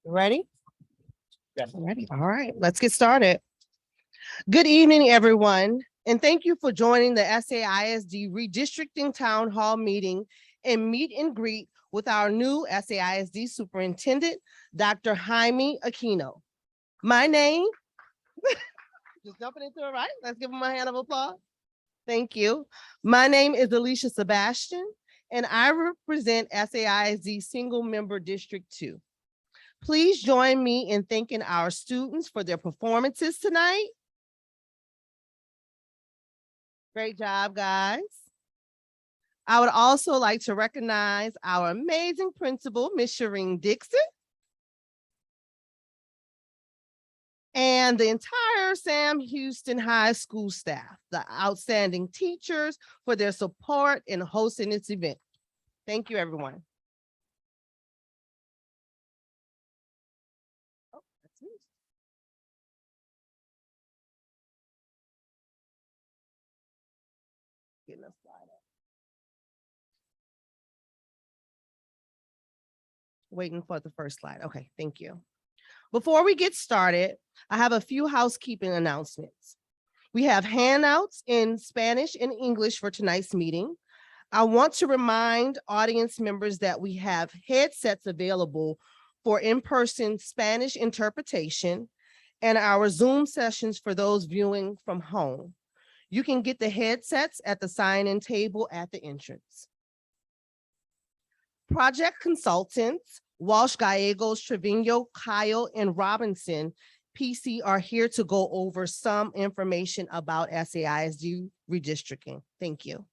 Ready? Yes. Ready. All right, let's get started. Good evening, everyone, and thank you for joining the SAISD Redistricting Town Hall meeting and meet and greet with our new SAISD Superintendent, Dr. Jaime Aquino. My name, just jumping into it, right? Let's give him a hand of applause. Thank you. My name is Alicia Sebastian, and I represent SAISD Single Member District 2. Please join me in thanking our students for their performances tonight. Great job, guys. I would also like to recognize our amazing principal, Ms. Shireen Dixon, and the entire Sam Houston High School staff, the outstanding teachers for their support in hosting this event. Thank you, everyone. Oh, that's me. Getting a slide up. Waiting for the first slide. Okay, thank you. Before we get started, I have a few housekeeping announcements. We have handouts in Spanish and English for tonight's meeting. I want to remind audience members that we have headsets available for in-person Spanish interpretation and our Zoom sessions for those viewing from home. You can get the headsets at the sign-in table at the entrance. Project consultants, Walsh, Gallegos, Trevino, Kyle, and Robinson, PC, are here to go over some information about SAISD redistricting. Thank you.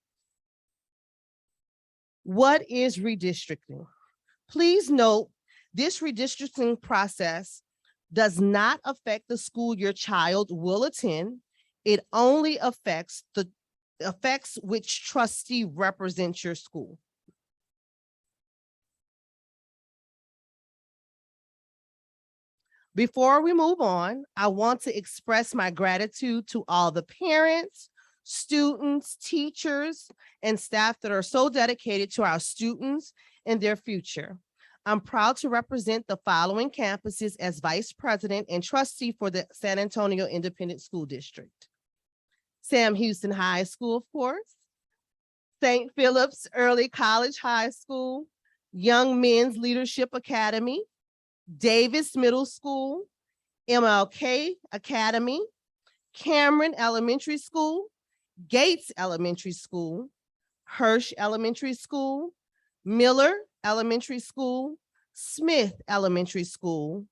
What is redistricting? Please note, this redistricting process does not affect the school your child will attend. It only affects which trustee represents your school. Before we move on, I want to express my gratitude to all the parents, students, teachers, and staff that are so dedicated to our students and their future. I'm proud to represent the following campuses as Vice President and trustee for the San Antonio Independent School District. Sam Houston High School, of course, St. Philip's Early College High School, Young Men's Leadership Academy, Davis Middle School, MLK Academy, Cameron Elementary School, Gates Elementary School, Hirsch Elementary School, Miller Elementary School, Smith Elementary School,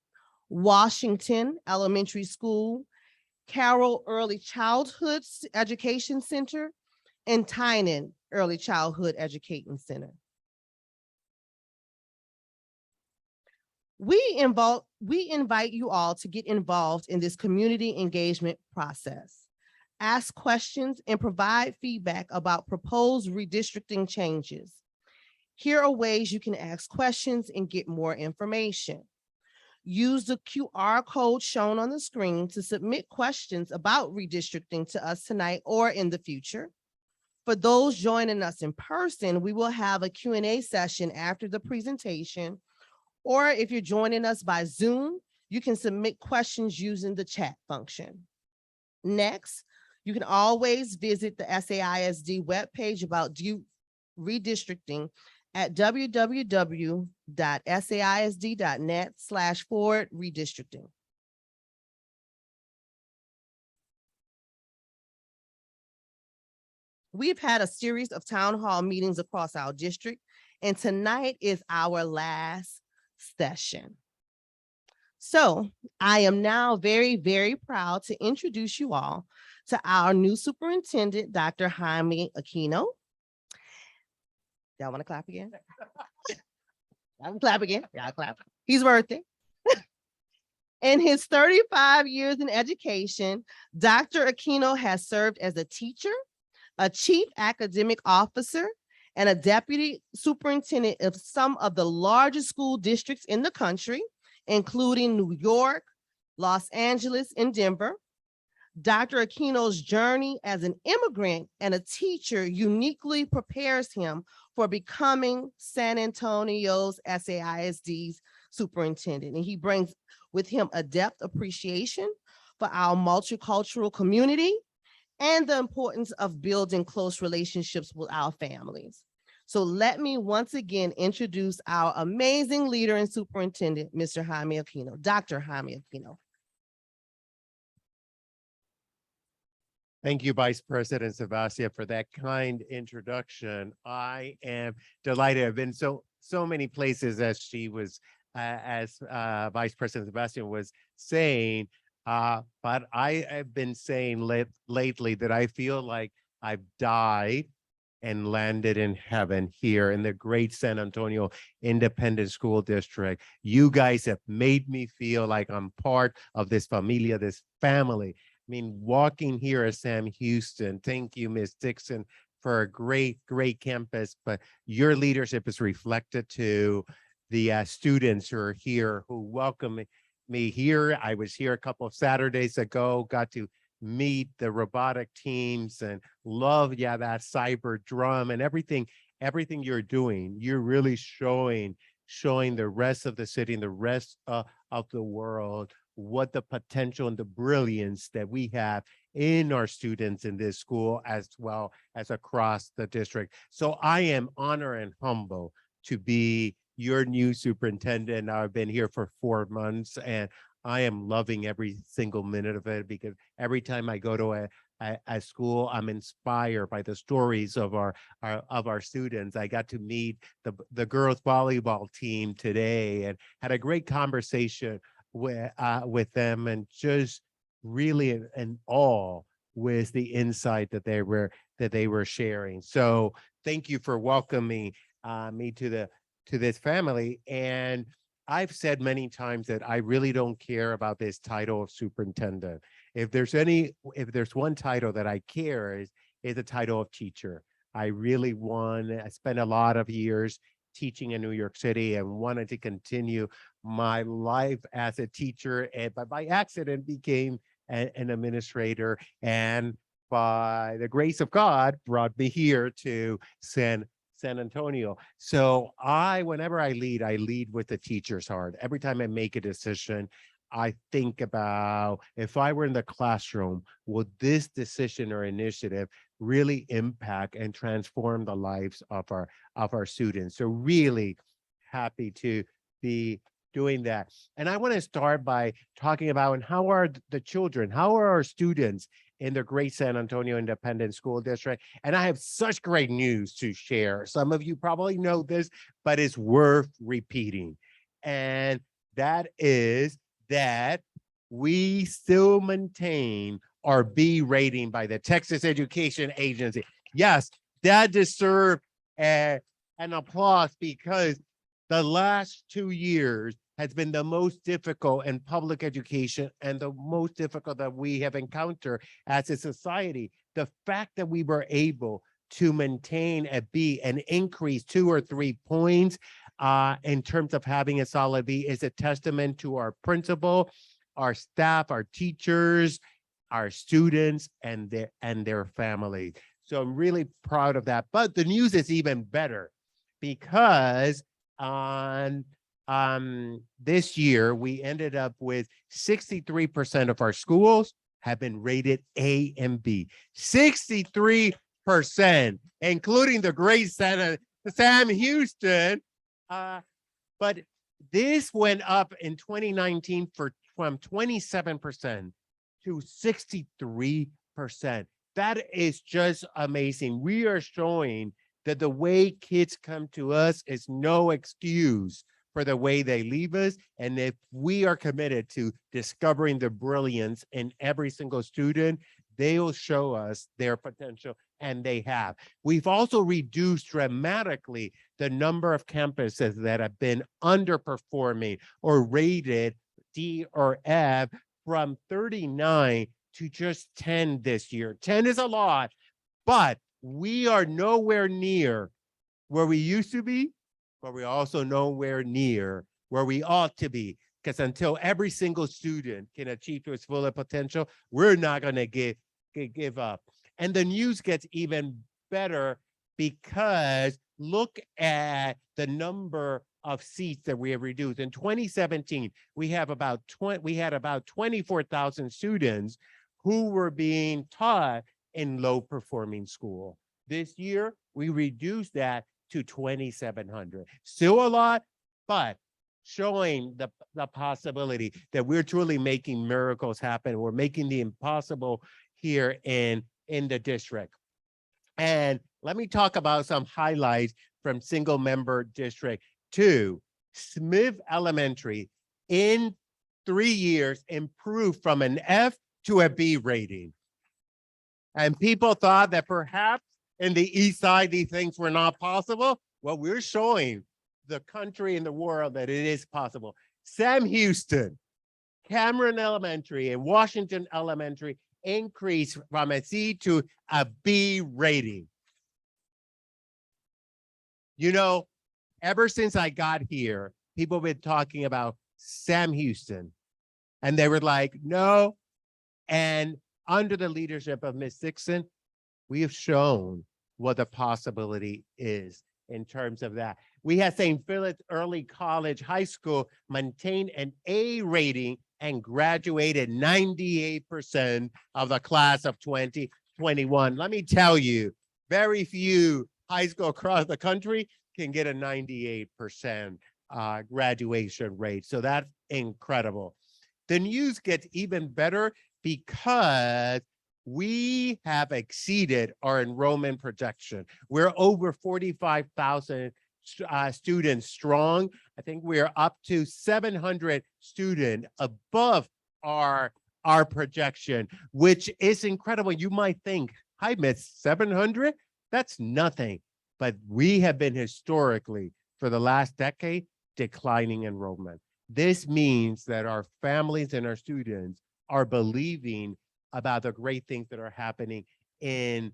Washington Elementary School, Carroll Early Childhood Education Center, and Tynan Early Childhood Education Center. We invite you all to get involved in this community engagement process. Ask questions and provide feedback about proposed redistricting changes. Here are ways you can ask questions and get more information. Use the QR code shown on the screen to submit questions about redistricting to us tonight or in the future. For those joining us in person, we will have a Q&A session after the presentation. Or if you're joining us by Zoom, you can submit questions using the chat function. Next, you can always visit the SAISD webpage about redistricting at www.saisd.net/redistricting. We've had a series of town hall meetings across our district, and tonight is our last session. So I am now very, very proud to introduce you all to our new superintendent, Dr. Jaime Aquino. Y'all want to clap again? Y'all can clap again. Y'all clap. He's worth it. In his 35 years in education, Dr. Aquino has served as a teacher, a chief academic officer, and a deputy superintendent of some of the largest school districts in the country, including New York, Los Angeles, and Denver. Dr. Aquino's journey as an immigrant and a teacher uniquely prepares him for becoming San Antonio's SAISD's superintendent. And he brings with him a depth appreciation for our multicultural community and the importance of building close relationships with our families. So let me once again introduce our amazing leader and superintendent, Mr. Jaime Aquino, Dr. Jaime Aquino. Thank you, Vice President Sebastian, for that kind introduction. I am delighted. I've been so many places as she was, as Vice President Sebastian was saying, but I have been saying lately that I feel like I've died and landed in heaven here in the great San Antonio Independent School District. You guys have made me feel like I'm part of this familia, this family. I mean, walking here at Sam Houston, thank you, Ms. Dixon, for a great campus, but your leadership is reflected to the students who are here, who welcome me here. I was here a couple of Saturdays ago, got to meet the robotic teams and love, that cyber drum and everything you're doing. You're really showing the rest of the city and the rest of the world what the potential and the brilliance that we have in our students in this school as well as across the district. So I am honored and humble to be your new superintendent. I've been here for 4 months and I am loving every single minute of it, because every time I go to a school, I'm inspired by the stories of our students. I got to meet the girls volleyball team today and had a great conversation with them, and just really in awe with the insight that they were sharing. So thank you for welcoming me to this family. And I've said many times that I really don't care about this title of superintendent. If there's one title that I care is the title of teacher. I spent a lot of years teaching in New York City and wanted to continue my life as a teacher, but by accident became an administrator, and by the grace of God brought me here to San Antonio. So whenever I lead with the teacher's heart. Every time I make a decision, I think about, if I were in the classroom, would this decision or initiative really impact and transform the lives of our students? So really happy to be doing that. And I want to start by talking about how are our students in the great San Antonio Independent School District. And I have such great news to share. Some of you probably know this, but it's worth repeating. And that is that we still maintain our B rating by the Texas Education Agency. Yes, that deserves an applause, because the last 2 years has been the most difficult in public education and the most difficult that we have encountered as a society. The fact that we were able to maintain a B and increase 2 or 3 points in terms of having a solid B is a testament to our principal, our staff, our teachers, our students, and their family. So I'm really proud of that. But the news is even better, because on this year, we ended up with 63% of our schools have been rated A and B. 63%, including the great Sam Houston. But this went up in 2019 from 27% to 63%. That is just amazing. We are showing that the way kids come to us is no excuse for the way they leave us. And if we are committed to discovering the brilliance in every single student, they'll show us their potential, and they have. We've also reduced dramatically the number of campuses that have been underperforming or rated D or F from 39 to just 10 this year. 10 is a lot, but we are nowhere near where we used to be, but we're also nowhere near where we ought to be. Because until every single student can achieve to its full potential, we're not going to give up. And the news gets even better because look at the number of seats that we have reduced. In 2017, we had about 24,000 students who were being taught in low performing school. This year, we reduced that to 2,700. Still a lot, but showing the possibility that we're truly making miracles happen. We're making the impossible here in the district. And let me talk about some highlights from single member District 2. Smith Elementary in 3 years improved from an F to a B rating. And people thought that perhaps in the East Side, these things were not possible. Well, we're showing the country and the world that it is possible. Sam Houston, Cameron Elementary, and Washington Elementary increased from a C to a B rating. You know, ever since I got here, people have been talking about Sam Houston, and they were like, no. And under the leadership of Ms. Dixon, we have shown what the possibility is in terms of that. We had St. Philip's Early College High School maintain an A rating and graduated 98% of the class of 2021. Let me tell you, very few high school across the country can get a 98% graduation rate. So that's incredible. The news gets even better because we have exceeded our enrollment projection. We're over 45,000 students strong. I think we're up to 700 students above our projection, which is incredible. You might think, hi, Miss, 700? That's nothing. But we have been historically, for the last decade, declining enrollment. This means that our families and our students are believing about the great things that are happening in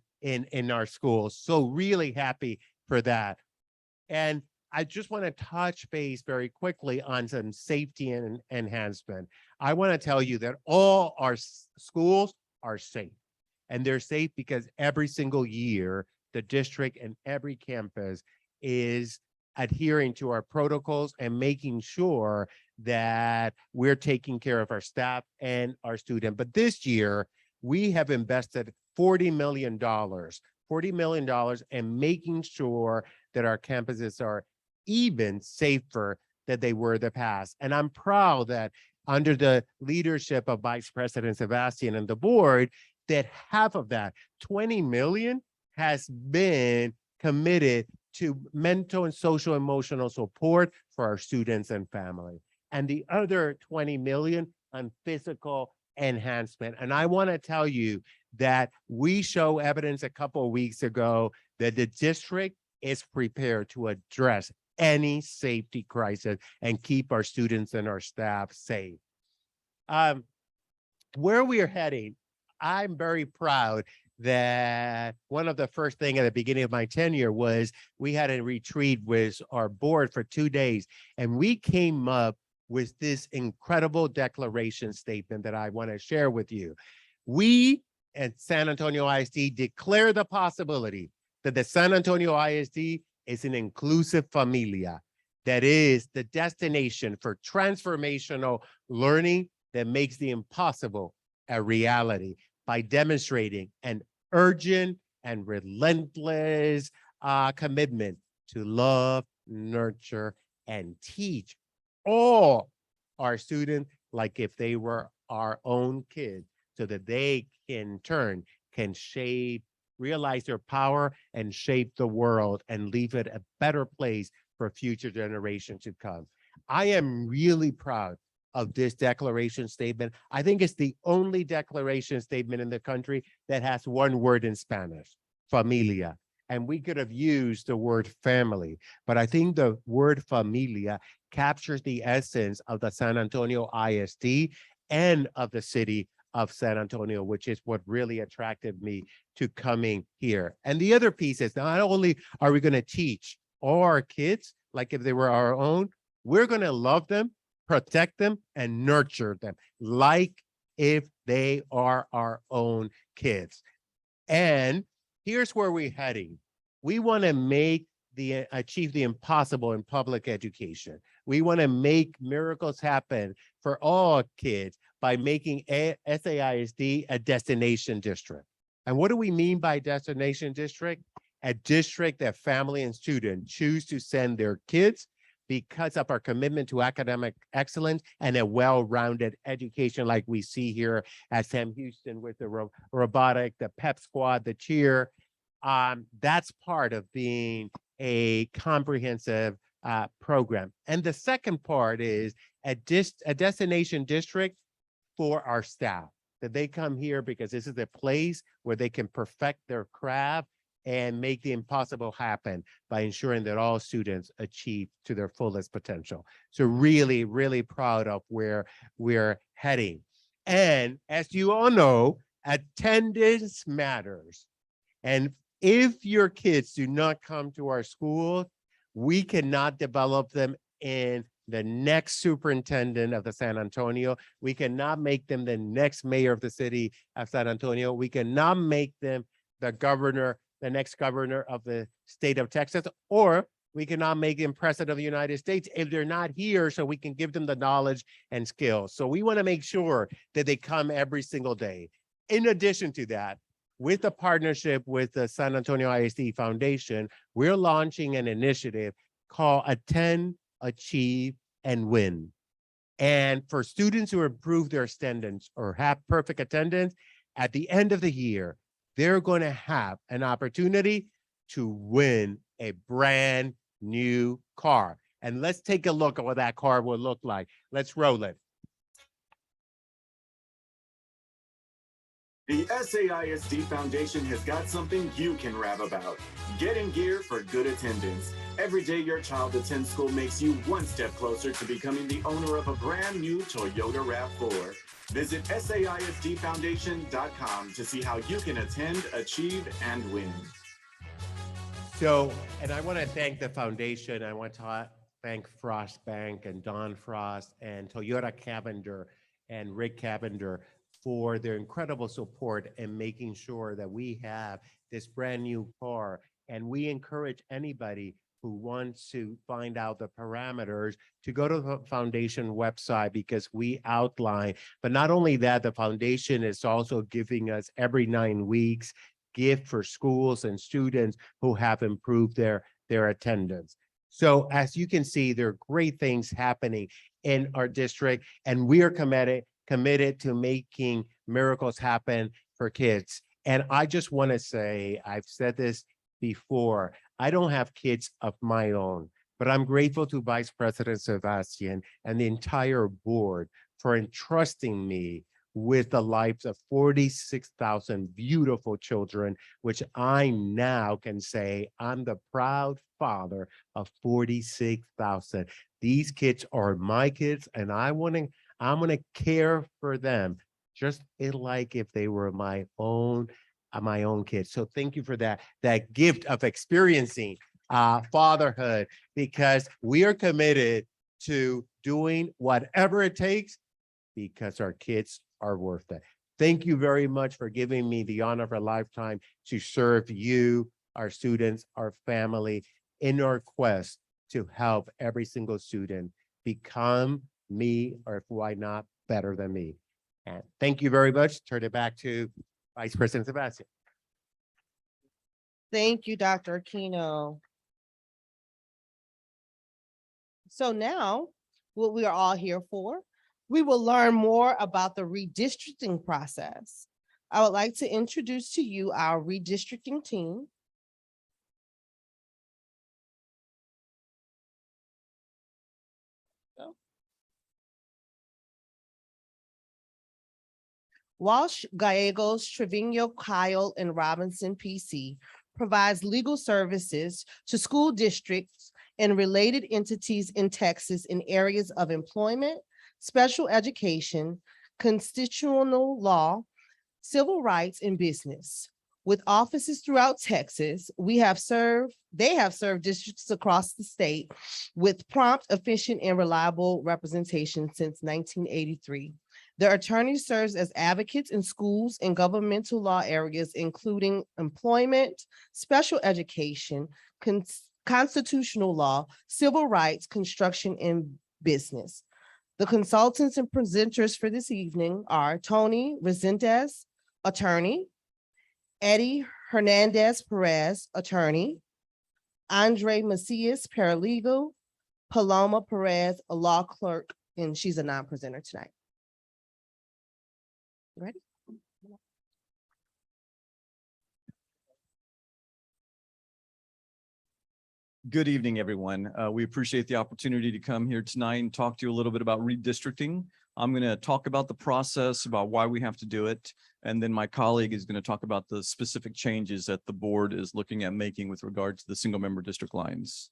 our schools. So really happy for that. And I just want to touch base very quickly on some safety and enhancement. I want to tell you that all our schools are safe, and they're safe because every single year, the district and every campus is adhering to our protocols and making sure that we're taking care of our staff and our students. But this year, we have invested $40 million in making sure that our campuses are even safer than they were in the past. And I'm proud that under the leadership of Vice President Sebastian and the board, that half of that, 20 million, has been committed to mental and social emotional support for our students and family. And the other 20 million on physical enhancement. And I want to tell you that we show evidence a couple of weeks ago that the district is prepared to address any safety crisis and keep our students and our staff safe. Where we are heading, I'm very proud that one of the first things at the beginning of my tenure was we had a retreat with our board for 2 days, and we came up with this incredible declaration statement that I want to share with you. We at San Antonio ISD declare the possibility that the San Antonio ISD is an inclusive familia that is the destination for transformational learning that makes the impossible a reality by demonstrating an urgent and relentless commitment to love, nurture, and teach all our students like if they were our own kids, so that they in turn can shape, realize their power and shape the world and leave it a better place for future generations to come. I am really proud of this declaration statement. I think it's the only declaration statement in the country that has one word in Spanish, familia. and we could have used the word family, but I think the word familia captures the essence of the San Antonio ISD and of the city of San Antonio, which is what really attracted me to coming here. And the other piece is not only are we going to teach all our kids, like if they were our own, we're going to love them, protect them, and nurture them like if they are our own kids. And here's where we're heading. We want to achieve the impossible in public education. We want to make miracles happen for all kids by making SAISD a destination district. And what do we mean by destination district? A district that family and student choose to send their kids because of our commitment to academic excellence and a well-rounded education like we see here at Sam Houston with the robotic, the pep squad, the cheer. That's part of being a comprehensive program. And the second part is a destination district for our staff, that they come here because this is a place where they can perfect their craft and make the impossible happen by ensuring that all students achieve to their fullest potential. So really, really proud of where we're heading. And as you all know, attendance matters. And if your kids do not come to our school, we cannot develop them in the next superintendent of the San Antonio. We cannot make them the next mayor of the city of San Antonio. We cannot make them the next governor of the state of Texas, or we cannot make them president of the United States if they're not here so we can give them the knowledge and skills. So we want to make sure that they come every single day. In addition to that, with a partnership with the San Antonio ISD Foundation, we're launching an initiative called Attend, Achieve, and Win. And for students who improve their attendance or have perfect attendance, at the end of the year, they're going to have an opportunity to win a brand new car. And let's take a look at what that car will look like. Let's roll it. The SAISD Foundation has got something you can rap about. Getting gear for good attendance. Every day your child attends school makes you one step closer to becoming the owner of a brand new Toyota RAV4. Visit SAISDfoundation.com to see how you can attend, achieve, and win. So, and I want to thank the foundation. I want to thank Frost Bank and Don Frost and Toyota Cavender and Rick Cavender for their incredible support and making sure that we have this brand new car. And we encourage anybody who wants to find out the parameters to go to the foundation website, because we outline, but not only that, the foundation is also giving us every 9 weeks gift for schools and students who have improved their attendance. So as you can see, there are great things happening in our district, and we are committed to making miracles happen for kids. And I just want to say, I've said this before, I don't have kids of my own, but I'm grateful to Vice President Sebastian and the entire board for entrusting me with the lives of 46,000 beautiful children, which I now can say I'm the proud father of 46,000. These kids are my kids, and I'm gonna care for them just like if they were my own kids. So thank you for that gift of experiencing fatherhood, because we are committed to doing whatever it takes because our kids are worth it. Thank you very much for giving me the honor of a lifetime to serve you, our students, our family, in our quest to help every single student become me, or why not better than me. And thank you very much. Turn it back to Vice President Sebastian. Thank you, Dr. Aquino. So now, what we are all here for, we will learn more about the redistricting process. I would like to introduce to you our redistricting team. Walsh, Gallegos, Trevino, Kyle, and Robinson, PC, provides legal services to school districts and related entities in Texas in areas of employment, special education, constitutional law, civil rights, and business. With offices throughout Texas, they have served districts across the state with prompt, efficient, and reliable representation since 1983. Their attorney serves as advocates in schools and governmental law areas, including employment, special education, constitutional law, civil rights, construction, and business. The consultants and presenters for this evening are Tony Resendez, attorney, Eddie Hernandez Perez, attorney, Andre Macias, paralegal, Paloma Perez, a law clerk, and she's a non-presenter tonight. Ready? Good evening, everyone. We appreciate the opportunity to come here tonight and talk to you a little bit about redistricting. I'm going to talk about the process, about why we have to do it, and then my colleague is going to talk about the specific changes that the board is looking at making with regard to the single member district lines.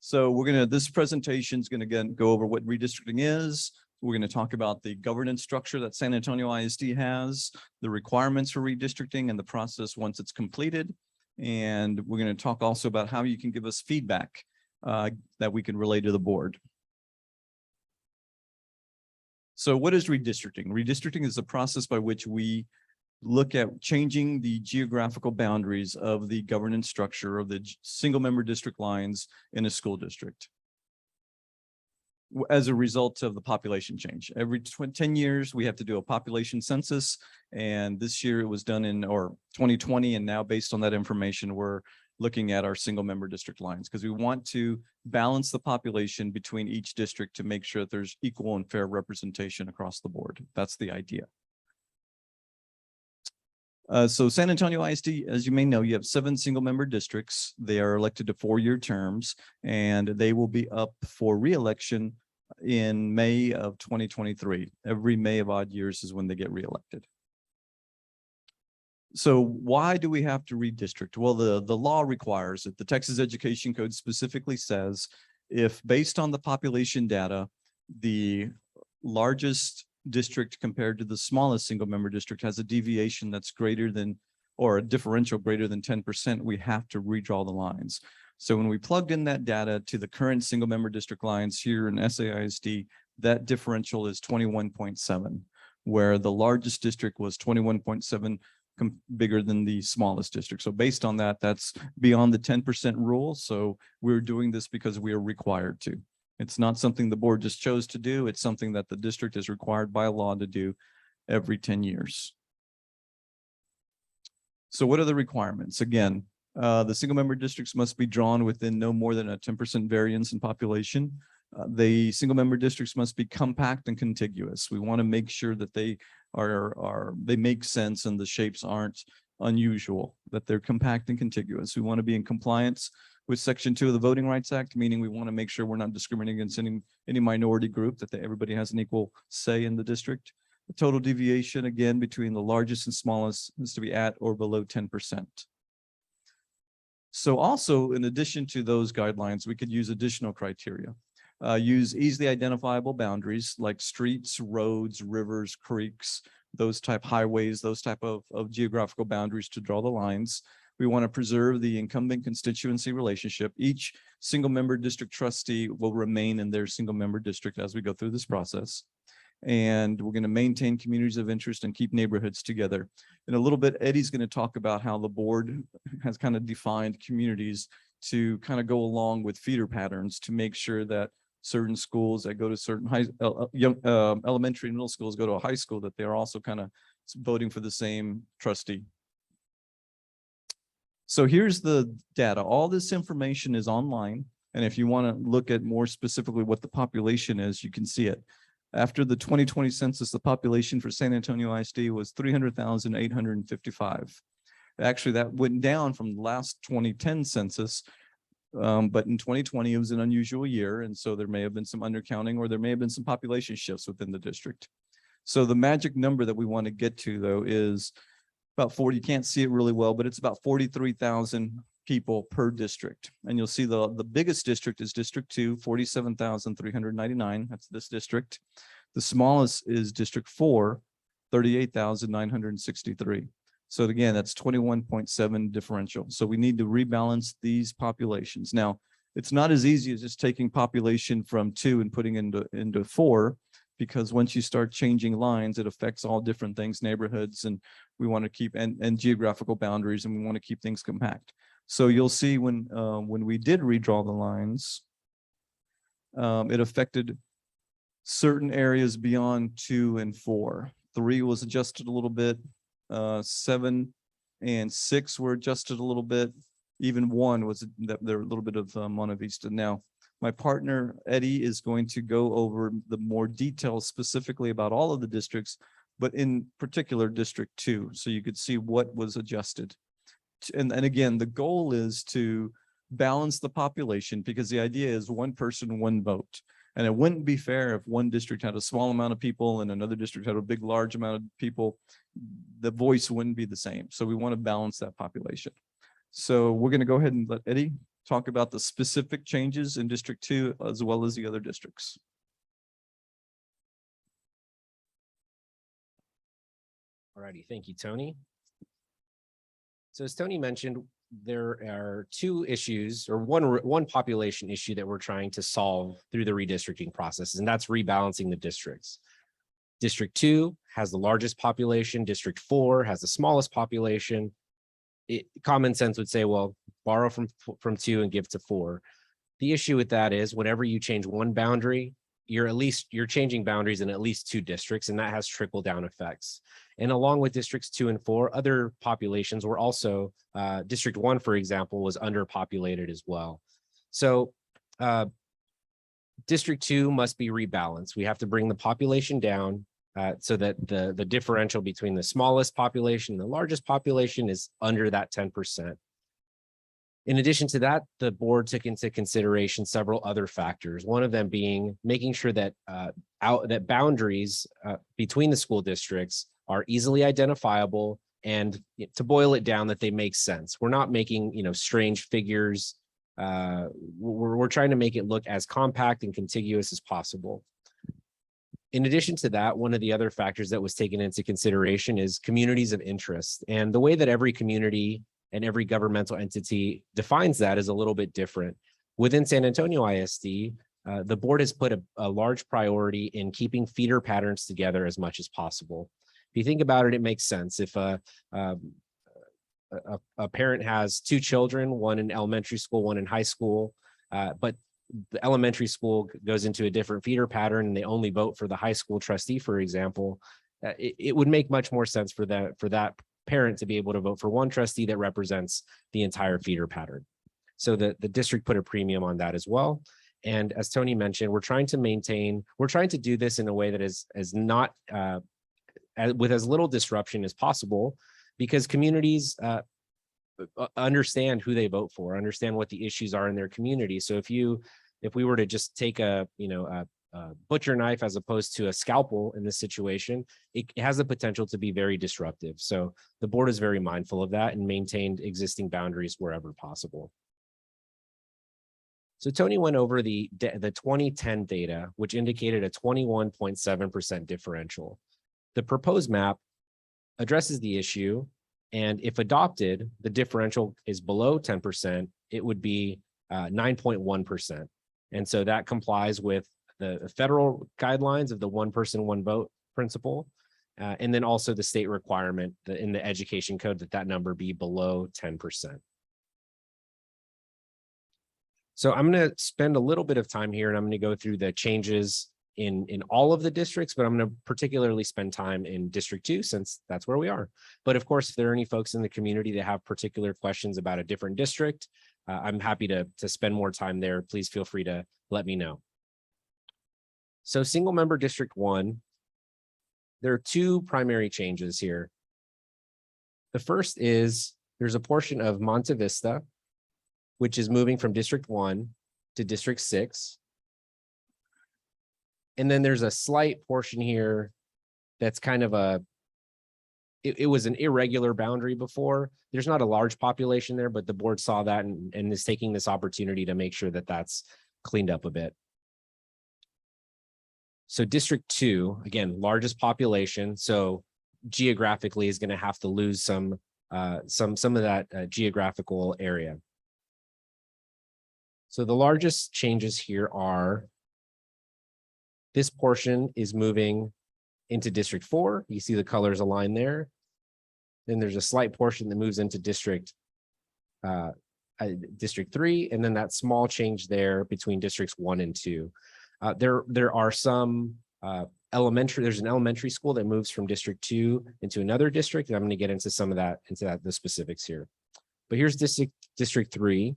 So this presentation is going to go over what redistricting is. We're going to talk about the governance structure that San Antonio ISD has, the requirements for redistricting and the process once it's completed. And we're going to talk also about how you can give us feedback that we can relay to the board. So what is redistricting? Redistricting is the process by which we look at changing the geographical boundaries of the governance structure of the single member district lines in a school district as a result of the population change. Every 10 years, we have to do a population census. And this year it was done in 2020. And now based on that information, we're looking at our single member district lines because we want to balance the population between each district to make sure that there's equal and fair representation across the board. That's the idea. So San Antonio ISD, as you may know, you have 7 single member districts. They are elected to 4-year terms, and they will be up for re-election in May of 2023. Every May of odd years is when they get re-elected. So why do we have to redistrict? Well, the law requires it. The Texas Education Code specifically says if based on the population data, the largest district compared to the smallest single member district has a deviation that's greater than, or a differential greater than 10%, we have to redraw the lines. So when we plugged in that data to the current single member district lines here in SAISD, that differential is 21.7, where the largest district was 21.7 bigger than the smallest district. So based on that, that's beyond the 10% rule. So we're doing this because we are required to. It's not something the board just chose to do. It's something that the district is required by law to do every 10 years. So what are the requirements? Again, the single member districts must be drawn within no more than a 10% variance in population. The single member districts must be compact and contiguous. We want to make sure that they they make sense and the shapes aren't unusual, that they're compact and contiguous. We want to be in compliance with Section 2 of the Voting Rights Act, meaning we want to make sure we're not discriminating against any minority group, that everybody has an equal say in the district. The total deviation, again, between the largest and smallest is to be at or below 10%. So also, in addition to those guidelines, we could use additional criteria. Use easily identifiable boundaries like streets, roads, rivers, creeks, those type highways, those type of geographical boundaries to draw the lines. We want to preserve the incumbent constituency relationship. Each single member district trustee will remain in their single member district as we go through this process. And we're going to maintain communities of interest and keep neighborhoods together. In a little bit, Eddie's going to talk about how the board has kind of defined communities to kind of go along with feeder patterns to make sure that certain schools that go to certain elementary and middle schools go to a high school, that they're also kind of voting for the same trustee. So here's the data. All this information is online. And if you want to look at more specifically what the population is, you can see it. After the 2020 census, the population for San Antonio ISD was 300,855. Actually, that went down from the last 2010 census. But in 2020, it was an unusual year. And so there may have been some undercounting, or there may have been some population shifts within the district. So the magic number that we want to get to, though, is about 40, you can't see it really well, but it's about 43,000 people per district. And you'll see the biggest district is District 2, 47,399. That's this district. The smallest is District 4, 38,963. So again, that's 21.7 differential. So we need to rebalance these populations. Now, it's not as easy as just taking population from 2 and putting into 4, because once you start changing lines, it affects all different things, neighborhoods, and we want to keep and geographical boundaries, and we want to keep things compact. So you'll see when we did redraw the lines, it affected certain areas beyond 2 and 4. 3 was adjusted a little bit. 7 and 6 were adjusted a little bit. Even 1 was that there a little bit of Monte Vista. Now, my partner Eddie is going to go over the more details specifically about all of the districts, but in particular District 2, so you could see what was adjusted. And again, the goal is to balance the population, because the idea is one person, one vote. And it wouldn't be fair if one district had a small amount of people and another district had a big, large amount of people. The voice wouldn't be the same. So we want to balance that population. So we're going to go ahead and let Eddie talk about the specific changes in District 2 as well as the other districts. All righty, thank you, Tony. So as Tony mentioned, there are 2 issues, or one population issue that we're trying to solve through the redistricting process, and that's rebalancing the districts. District 2 has the largest population. District 4 has the smallest population. Common sense would say, well, borrow from 2 and give to 4. The issue with that is whenever you change one boundary, you're changing boundaries in at least 2 districts, and that has trickle down effects. And along with districts 2 and 4, other populations were also, District 1, for example, was underpopulated as well. So District 2 must be rebalanced. We have to bring the population down so that the differential between the smallest population and the largest population is under that 10%. In addition to that, the board took into consideration several other factors, one of them being making sure that that boundaries between the school districts are easily identifiable, and to boil it down, that they make sense. We're not making, strange figures. We're trying to make it look as compact and contiguous as possible. In addition to that, one of the other factors that was taken into consideration is communities of interest. And the way that every community and every governmental entity defines that is a little bit different. Within San Antonio ISD, the board has put a large priority in keeping feeder patterns together as much as possible. If you think about it, it makes sense. If a parent has 2 children, one in elementary school, one in high school, but the elementary school goes into a different feeder pattern and they only vote for the high school trustee, for example, it would make much more sense for that parent to be able to vote for one trustee that represents the entire feeder pattern. So the district put a premium on that as well. And as Tony mentioned, we're trying to do this in a way that is not with as little disruption as possible, because communities understand who they vote for, understand what the issues are in their community. So if we were to just take a butcher knife as opposed to a scalpel in this situation, it has the potential to be very disruptive. So the board is very mindful of that and maintained existing boundaries wherever possible. So Tony went over the 2010 data, which indicated a 21.7% differential. The proposed map addresses the issue, and if adopted, the differential is below 10%, it would be 9.1%. And so that complies with the federal guidelines of the one person, one vote principle, and then also the state requirement in the education code that number be below 10%. So I'm going to spend a little bit of time here, and I'm going to go through the changes in all of the districts, but I'm going to particularly spend time in District 2 since that's where we are. But of course, if there are any folks in the community that have particular questions about a different district, I'm happy to spend more time there. Please feel free to let me know. So single member District 1, there are 2 primary changes here. The first is there's a portion of Monte Vista, which is moving from District 1 to District 6. And then there's a slight portion here that's kind of it was an irregular boundary before. There's not a large population there, but the board saw that and is taking this opportunity to make sure that that's cleaned up a bit. So District 2, again, largest population. So geographically is going to have to lose some of that geographical area. So the largest changes here are this portion is moving into District 4. You see the colors aligned there. Then there's a slight portion that moves into District 3, and then that small change there between Districts 1 and 2. There are some there's an elementary school that moves from District 2 into another district, and I'm going to get into some of that, the specifics here. But here's District 3.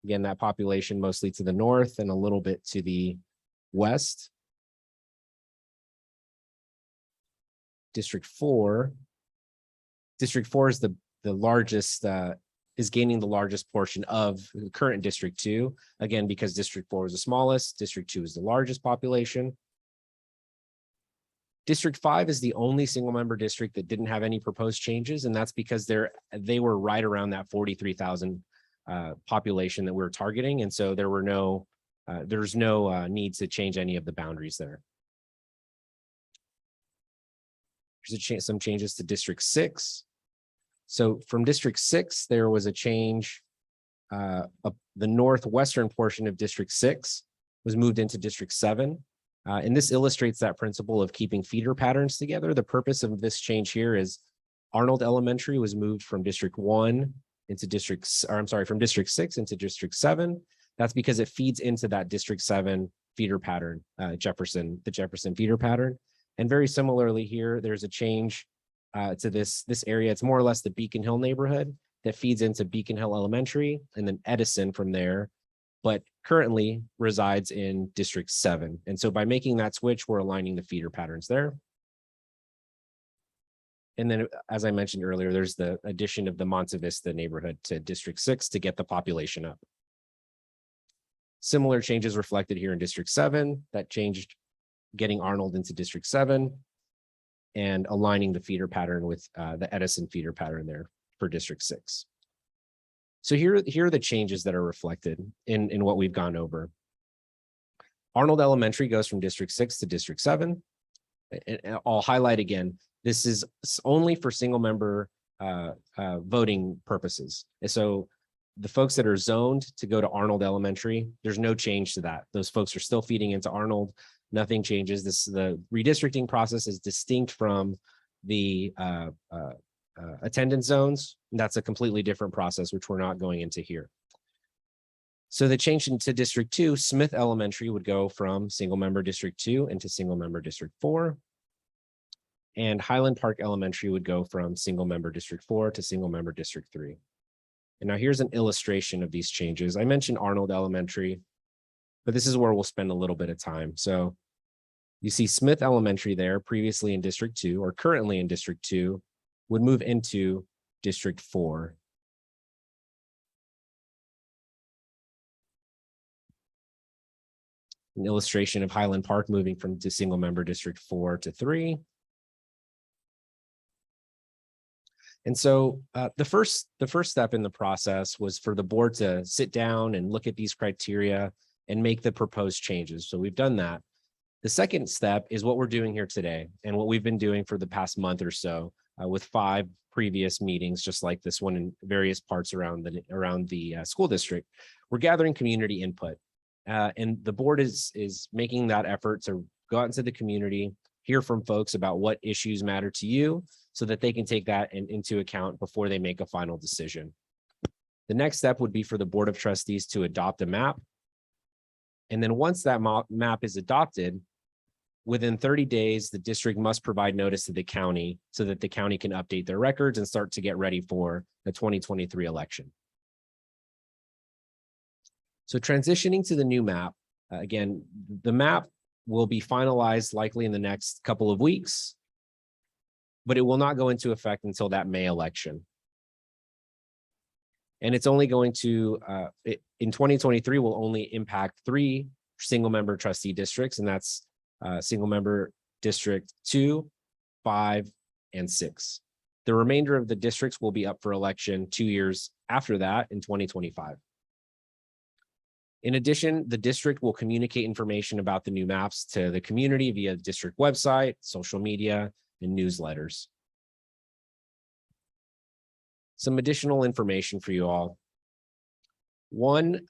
Again, that population mostly to the north and a little bit to the west. District 4 is the largest, is gaining the largest portion of the current District 2. Again, because District 4 is the smallest, District 2 is the largest population. District 5 is the only single member district that didn't have any proposed changes, and that's because they were right around that 43,000 population that we were targeting, and so there were there's no need to change any of the boundaries there. There's some changes to District 6. So from District 6, there was a change. The northwestern portion of District 6 was moved into District 7. And this illustrates that principle of keeping feeder patterns together. The purpose of this change here is Arnold Elementary was moved from District 1 into from District 6 into District 7. That's because it feeds into that District 7 feeder pattern, the Jefferson feeder pattern. And very similarly here, there's a change to this area. It's more or less the Beacon Hill neighborhood that feeds into Beacon Hill Elementary, and then Edison from there, but currently resides in District 7. And so by making that switch, we're aligning the feeder patterns there. And then, as I mentioned earlier, there's the addition of the Monte Vista neighborhood to District 6 to get the population up. Similar changes reflected here in District 7 that changed getting Arnold into District 7 and aligning the feeder pattern with the Edison feeder pattern there for District 6. So here are the changes that are reflected in what we've gone over. Arnold Elementary goes from District 6 to District 7. And I'll highlight again, this is only for single member voting purposes. And so the folks that are zoned to go to Arnold Elementary, there's no change to that. Those folks are still feeding into Arnold. Nothing changes. The redistricting process is distinct from the attendance zones. And that's a completely different process, which we're not going into here. So the change into District 2, Smith Elementary would go from single member District 2 into single member District 4. And Highland Park Elementary would go from single member District 4 to single member District 3. And now here's an illustration of these changes. I mentioned Arnold Elementary, but this is where we'll spend a little bit of time. So you see Smith Elementary there, previously in District 2 or currently in District 2, would move into District 4. An illustration of Highland Park moving from single member District 4 to 3. And so the first step in the process was for the board to sit down and look at these criteria and make the proposed changes. So we've done that. The second step is what we're doing here today and what we've been doing for the past month or so with 5 previous meetings, just like this one in various parts around the school district. We're gathering community input. And the board is making that effort to go out into the community, hear from folks about what issues matter to you so that they can take that into account before they make a final decision. The next step would be for the Board of Trustees to adopt a map. And then once that map is adopted, within 30 days, the district must provide notice to the county so that the county can update their records and start to get ready for the 2023 election. So transitioning to the new map, again, the map will be finalized likely in the next couple of weeks, but it will not go into effect until that May election. And it's only going to, in 2023, will only impact 3 single member trustee districts, and that's single member District 2, 5, and 6. The remainder of the districts will be up for election 2 years after that in 2025. In addition, the district will communicate information about the new maps to the community via district website, social media, and newsletters. Some additional information for you all. One,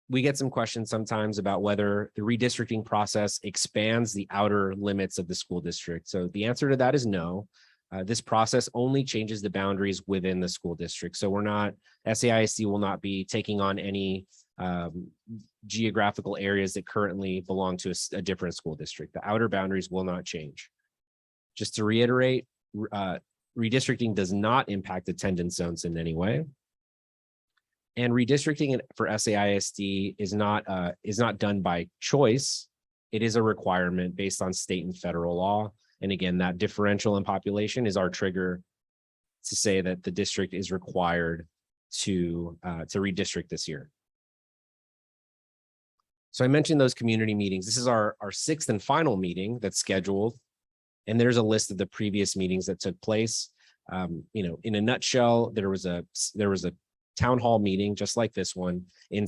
we get some questions sometimes about whether the redistricting process expands the outer limits of the school district. So the answer to that is no. This process only changes the boundaries within the school district. So SAISD will not be taking on any geographical areas that currently belong to a different school district. The outer boundaries will not change. Just to reiterate, redistricting does not impact attendance zones in any way. And redistricting for SAISD is not done by choice. It is a requirement based on state and federal law. And again, that differential in population is our trigger to say that the district is required to redistrict this year. So I mentioned those community meetings. This is our sixth and final meeting that's scheduled. And there's a list of the previous meetings that took place. In a nutshell, there was a town hall meeting just like this one in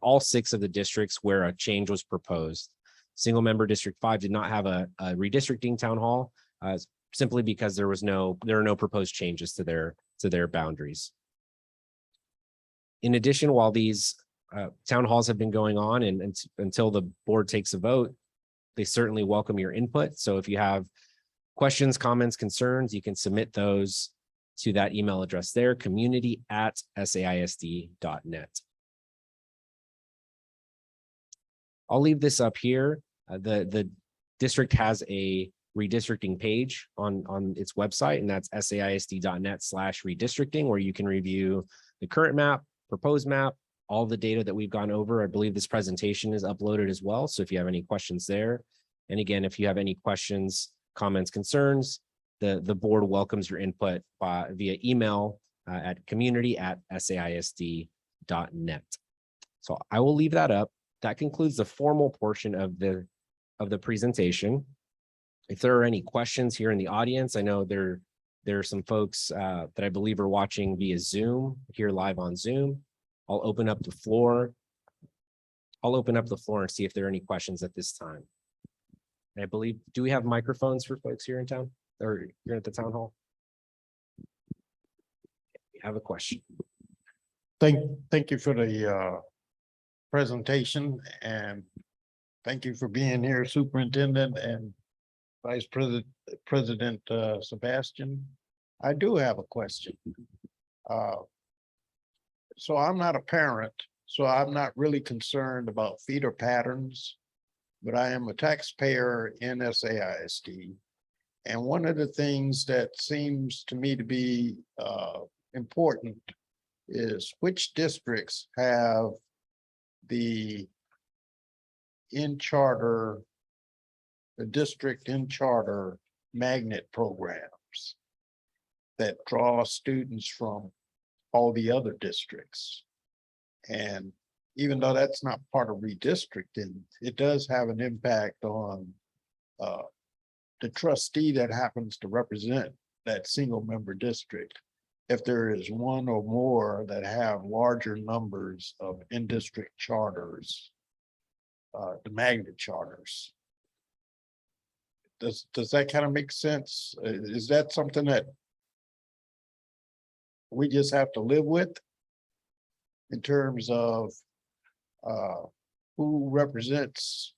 all six of the districts where a change was proposed. Single member District 5 did not have a redistricting town hall simply because there are no proposed changes to their boundaries. In addition, while these town halls have been going on and until the board takes a vote, they certainly welcome your input. So if you have questions, comments, concerns, you can submit those to that email address there, community@saisd.net. I'll leave this up here. The district has a redistricting page on its website, and that's saisd.net/redistricting, where you can review the current map, proposed map, all the data that we've gone over. I believe this presentation is uploaded as well. So if you have any questions there, and again, if you have any questions, comments, concerns, the board welcomes your input via email at community@saisd.net. So I will leave that up. That concludes the formal portion of the presentation. If there are any questions here in the audience, I know there are some folks that I believe are watching via Zoom, here live on Zoom. I'll open up the floor. And see if there are any questions at this time. I believe, do we have microphones for folks here in town or here at the town hall? We have a question. Thank you for the presentation, and thank you for being here, Superintendent and Vice President Sebastian. I do have a question. So I'm not a parent, so I'm not really concerned about feeder patterns, but I am a taxpayer in SAISD. And one of the things that seems to me to be important is which districts have the district in charter magnet programs that draw students from all the other districts. And even though that's not part of redistricting, it does have an impact on the trustee that happens to represent that single member district. If there is one or more that have larger numbers of in-district charters, the magnet charters. Does that kind of make sense? Is that something that we just have to live with in terms of who represents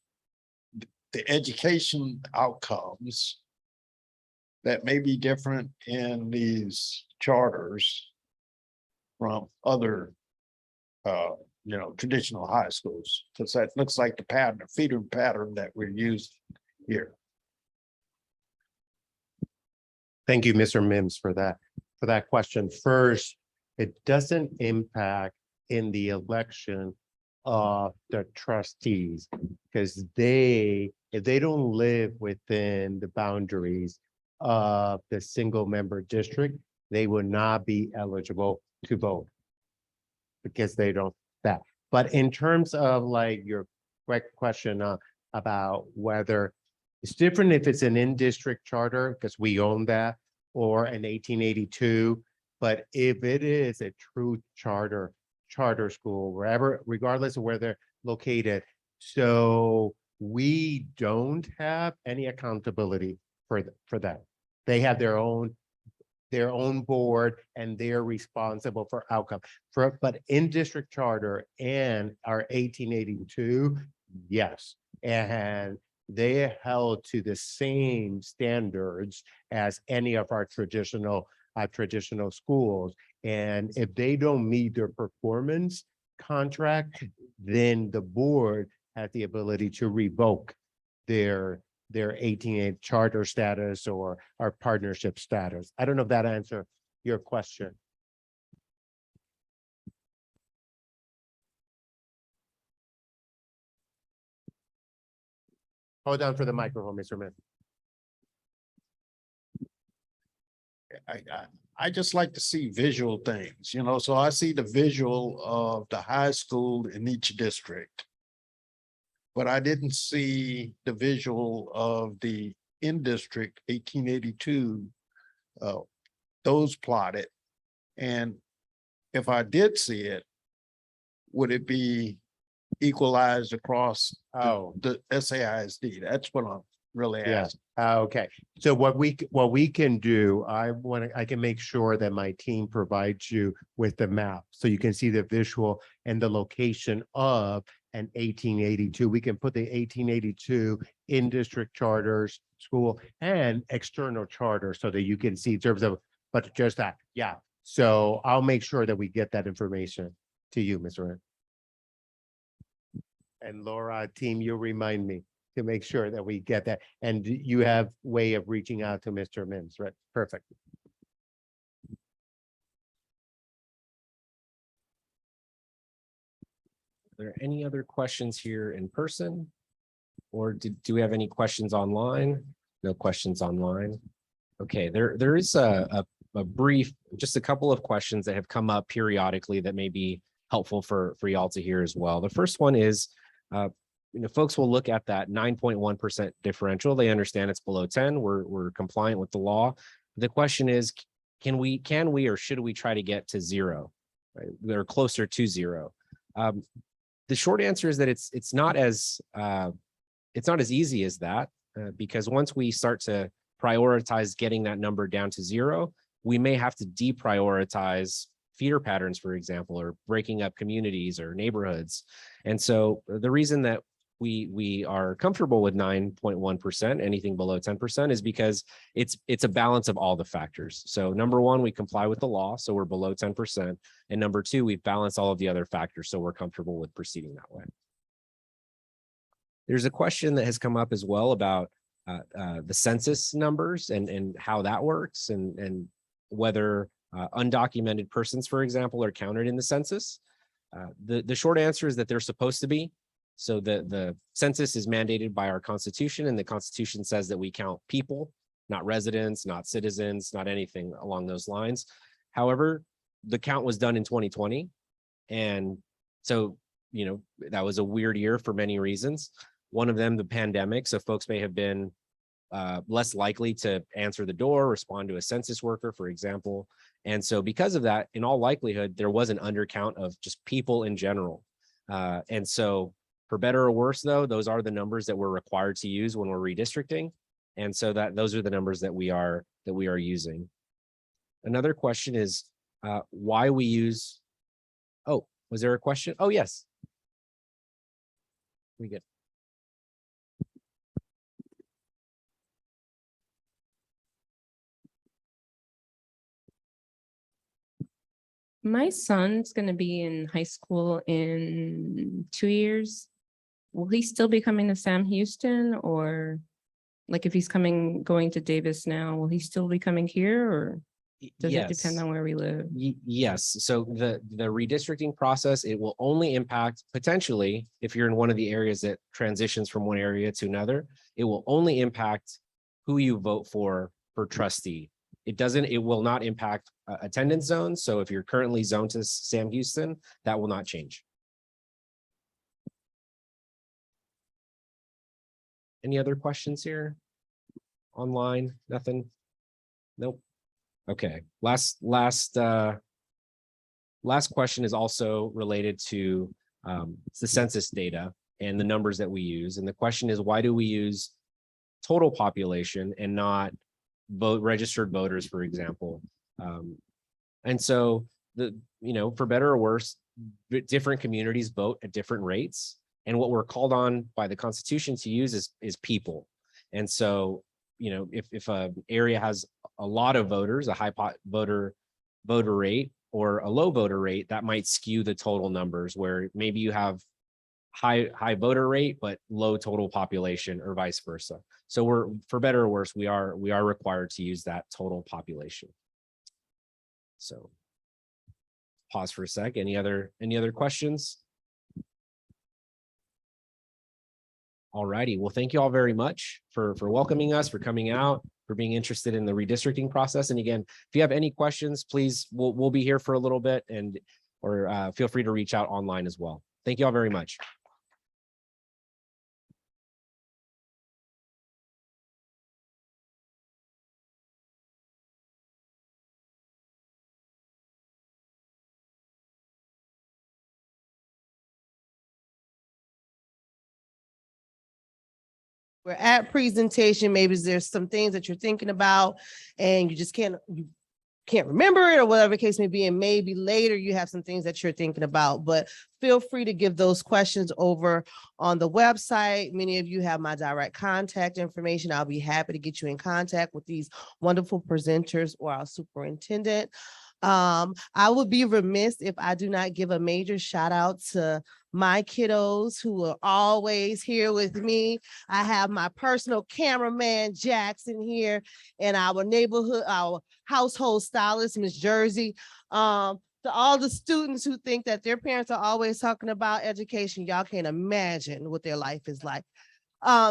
the education outcomes that may be different in these charters from other traditional high schools? Because that looks like the pattern, the feeder pattern that we're using here. Thank you, Mr. Mims, for that question. First, it doesn't impact in the election of the trustees, because if they don't live within the boundaries of the single member district, they will not be eligible to vote because they don't that. But in terms of like your question about whether it's different if it's an in-district charter, because we own that, or an 1882. But if it is a true charter school, wherever, regardless of where they're located, so we don't have any accountability for that. They have their own board and they're responsible for outcome. But in district charter and our 1882, yes. And they are held to the same standards as any of our traditional schools. And if they don't meet their performance contract, then the board has the ability to revoke their 18A charter status or our partnership status. I don't know if that answers your question. Hold on for the microphone, Mr. Smith. I just like to see visual things, you know, so I see the visual of the high school in each district. But I didn't see the visual of the in-district 1882, those plotted. And if I did see it, would it be equalized across the SAISD? That's what I'm really Yeah. asking. Okay, so what we can do, I can make sure that my team provides you with the map, so you can see the visual and the location of an 1882. We can put the 1882 in district charters, school and external charter so that you can see in terms of, but just that, yeah. So I'll make sure that we get that information to you, Mr. Rand. And Laura, team, you remind me to make sure that we get that. And you have way of reaching out to Mr. Mims, right? Perfect. Are there any other questions here in person? Or do we have any questions online? No questions online. Okay, there is a brief, just a couple of questions that have come up periodically that may be helpful for y'all to hear as well. The first one is, folks will look at that 9.1% differential. They understand it's below 10. We're compliant with the law. The question is, can we or should we try to get to zero? Right? They're closer to zero. The short answer is that it's not as easy as that, because once we start to prioritize getting that number down to zero, we may have to deprioritize feeder patterns, for example, or breaking up communities or neighborhoods. And so the reason that we are comfortable with 9.1%, anything below 10%, is because it's a balance of all the factors. So number one, we comply with the law, so we're below 10%. And number two, we've balanced all of the other factors, so we're comfortable with proceeding that way. There's a question that has come up as well about the census numbers and how that works, and whether undocumented persons, for example, are counted in the census. The short answer is that they're supposed to be. So the census is mandated by our Constitution, and the Constitution says that we count people, not residents, not citizens, not anything along those lines. However, the count was done in 2020. And so, that was a weird year for many reasons. One of them, the pandemic. So folks may have been less likely to answer the door, respond to a census worker, for example. And so because of that, in all likelihood, there was an undercount of just people in general. And so for better or worse, though, those are the numbers that we're required to use when we're redistricting. And so those are the numbers that we are using. Another question is why we use, oh, was there a question? Oh, yes. We get. My son's going to be in high school in 2 years. Will he still be coming to Sam Houston, or like if he's going to Davis now, will he still be coming here, or does it depend on where we live? Yes. So the redistricting process, it will only impact potentially if you're in one of the areas that transitions from one area to another. It will only impact who you vote for trustee. It will not impact attendance zones. So if you're currently zoned to Sam Houston, that will not change. Any other questions here? Online? Nothing? Nope. Okay, last question is also related to the census data and the numbers that we use. And the question is, why do we use total population and not registered voters, for example? And so for better or worse, different communities vote at different rates. And what we're called on by the Constitution to use is people. And so, if an area has a lot of voters, a high voter rate or a low voter rate, that might skew the total numbers, where maybe you have high voter rate, but low total population, or vice versa. So for better or worse, we are required to use that total population. So pause for a sec. Any other questions? All righty. Well, thank you all very much for welcoming us, for coming out, for being interested in the redistricting process. And again, if you have any questions, please, we'll be here for a little bit, or feel free to reach out online as well. Thank you all very much. We're at presentation. Maybe there's some things that you're thinking about and you just can't remember it, or whatever the case may be. And maybe later you have some things that you're thinking about, but feel free to give those questions over on the website. Many of you have my direct contact information. I'll be happy to get you in contact with these wonderful presenters or our superintendent. I would be remiss if I do not give a major shout out to my kiddos who are always here with me. I have my personal cameraman, Jackson, here, and our household stylist, Miss Jersey. To all the students who think that their parents are always talking about education, y'all can't imagine what their life is like.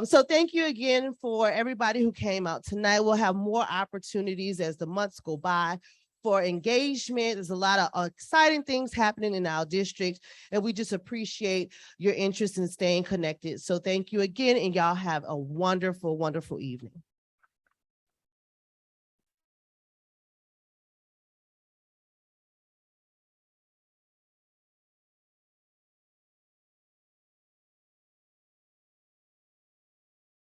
So thank you again for everybody who came out tonight. We'll have more opportunities as the months go by for engagement. There's a lot of exciting things happening in our district, and we just appreciate your interest in staying connected. So thank you again, and y'all have a wonderful, wonderful evening.